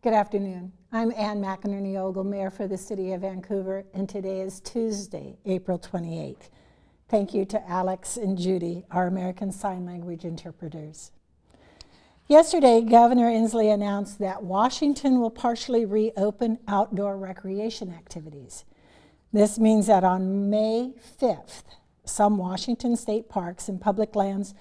Good afternoon. I'm McEnerny-Ogle, Mayor for the City of Vancouver, and today is Tuesday, April 28th. Thank you to Alex and Judy, our American Sign Language interpreters. Yesterday, Governor Inslee announced that Washington will partially reopen outdoor recreation activities. This means that on May 5th, some Washington state parks and public lands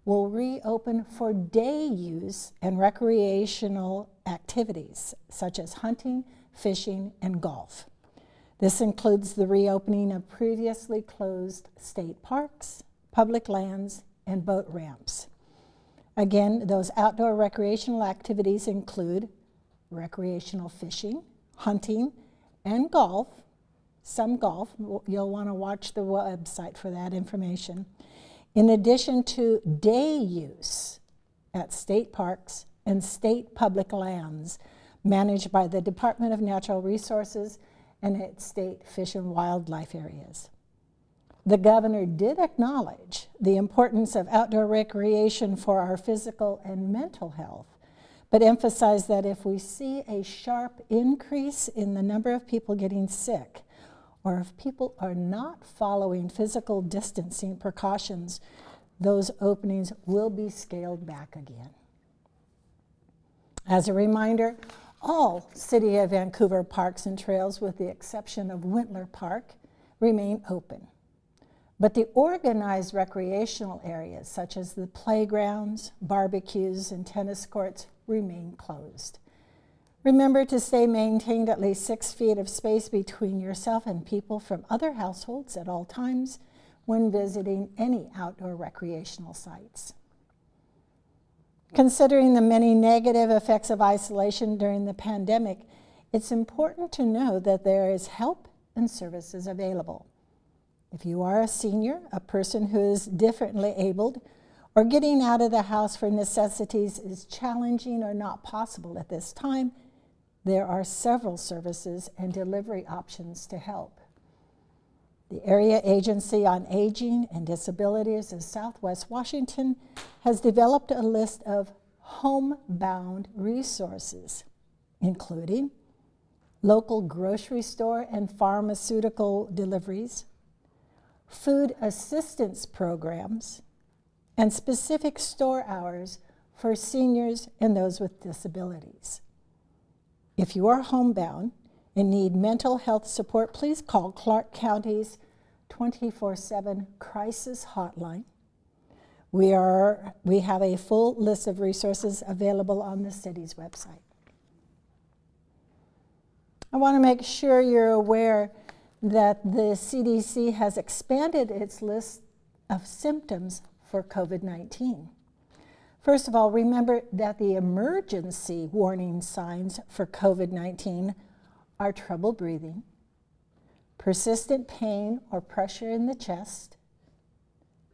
will reopen for day use and recreational activities such as hunting, fishing, and golf. This includes the reopening of previously closed state parks, public lands, and boat ramps. Again, those outdoor recreational activities include recreational fishing, hunting, and golf. Some golf. You'll want to watch the website for that information. In addition to day use at state parks and state public lands managed by the Department of Natural Resources and its state fish and wildlife areas. The governor did acknowledge the importance of outdoor recreation for our physical and mental health, but emphasized that if we see a sharp increase in the number of people getting sick, or if people are not following physical distancing precautions, those openings will be scaled back again. As a reminder, all City of Vancouver parks and trails, with the exception of Wintler Park, remain open. But the organized recreational areas, such as the playgrounds, barbecues, and tennis courts, remain closed. Remember to maintain at least 6 feet of space between yourself and people from other households at all times when visiting any outdoor recreational sites. Considering the many negative effects of isolation during the pandemic, it's important to know that there is help and services available. If you are a senior, a person who is differently abled, or getting out of the house for necessities is challenging or not possible at this time, there are several services and delivery options to help. The Area Agency on Aging and Disabilities of Southwest Washington has developed a list of homebound resources, including local grocery store and pharmaceutical deliveries, food assistance programs, and specific store hours for seniors and those with disabilities. If you are homebound and need mental health support, please call Clark County's 24/7 crisis hotline. We have a full list of resources available on the city's website. I want to make sure you're aware that the CDC has expanded its list of symptoms for COVID-19. First of all, remember that the emergency warning signs for COVID-19 are trouble breathing, persistent pain or pressure in the chest,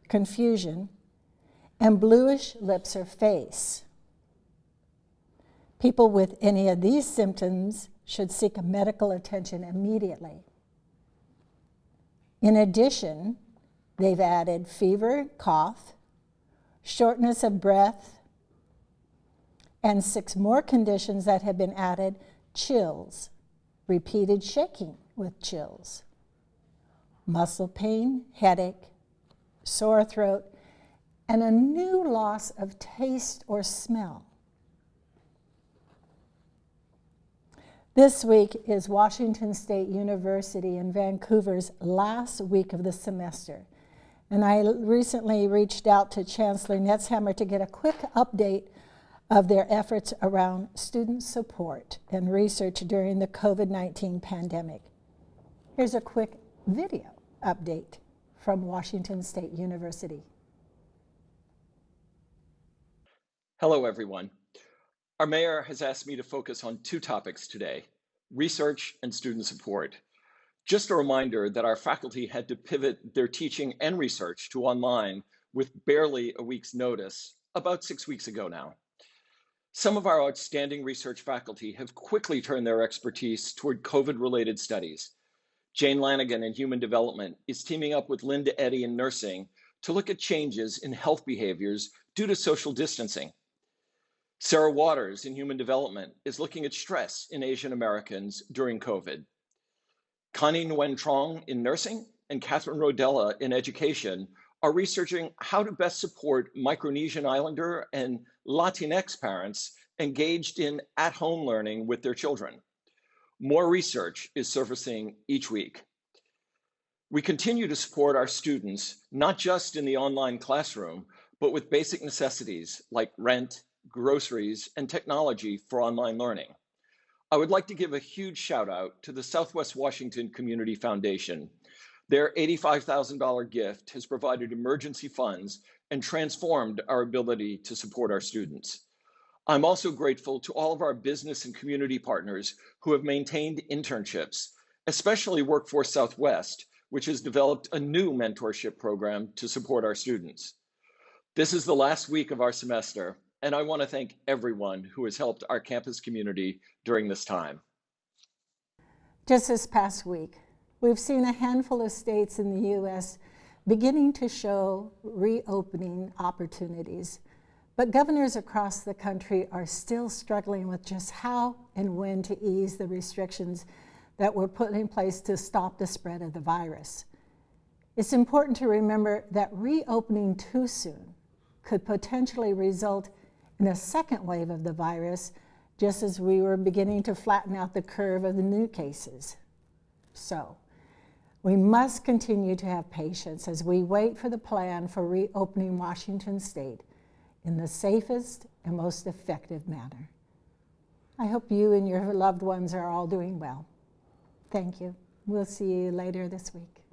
confusion, and bluish lips or face. People with any of these symptoms should seek medical attention immediately. In addition, they've added fever, cough, shortness of breath, and 6 more conditions that have been added: chills, repeated shaking with chills, muscle pain, headache, sore throat, and a new loss of taste or smell. This week is Washington State University in Vancouver's last week of the semester. And I recently reached out to Chancellor Netzhammer to get a quick update of their efforts around student support and research during the COVID-19 pandemic. Here's a quick video update from Washington State University. Hello, everyone. Our mayor has asked me to focus on 2 topics today: research and student support. Just a reminder that our faculty had to pivot their teaching and research to online with barely a week's notice about 6 weeks ago now. Some of our outstanding research faculty have quickly turned their expertise toward COVID-related studies. Jane Lanigan in Human Development is teaming up with Linda Eddy in Nursing to look at changes in health behaviors due to social distancing. Sarah Waters in Human Development is looking at stress in Asian Americans during COVID. Connie Nguyen Trong in nursing and Catherine Rodella in education are researching how to best support Micronesian Islander and Latinx parents engaged in at-home learning with their children. More research is surfacing each week. We continue to support our students, not just in the online classroom, but with basic necessities like rent, groceries, and technology for online learning. I would like to give a huge shout out to the Southwest Washington Community Foundation. Their $85,000 gift has provided emergency funds and transformed our ability to support our students. I'm also grateful to all of our business and community partners who have maintained internships, especially Workforce Southwest, which has developed a new mentorship program to support our students. This is the last week of our semester, and I want to thank everyone who has helped our campus community during this time. Just this past week, we've seen a handful of states in the U.S. beginning to show reopening opportunities, but governors across the country are still struggling with just how and when to ease the restrictions that were put in place to stop the spread of the virus. It's important to remember that reopening too soon could potentially result in a second wave of the virus, just as we were beginning to flatten out the curve of the new cases. So, we must continue to have patience as we wait for the plan for reopening Washington State in the safest and most effective manner. I hope you and your loved ones are all doing well. Thank you. We'll see you later this week.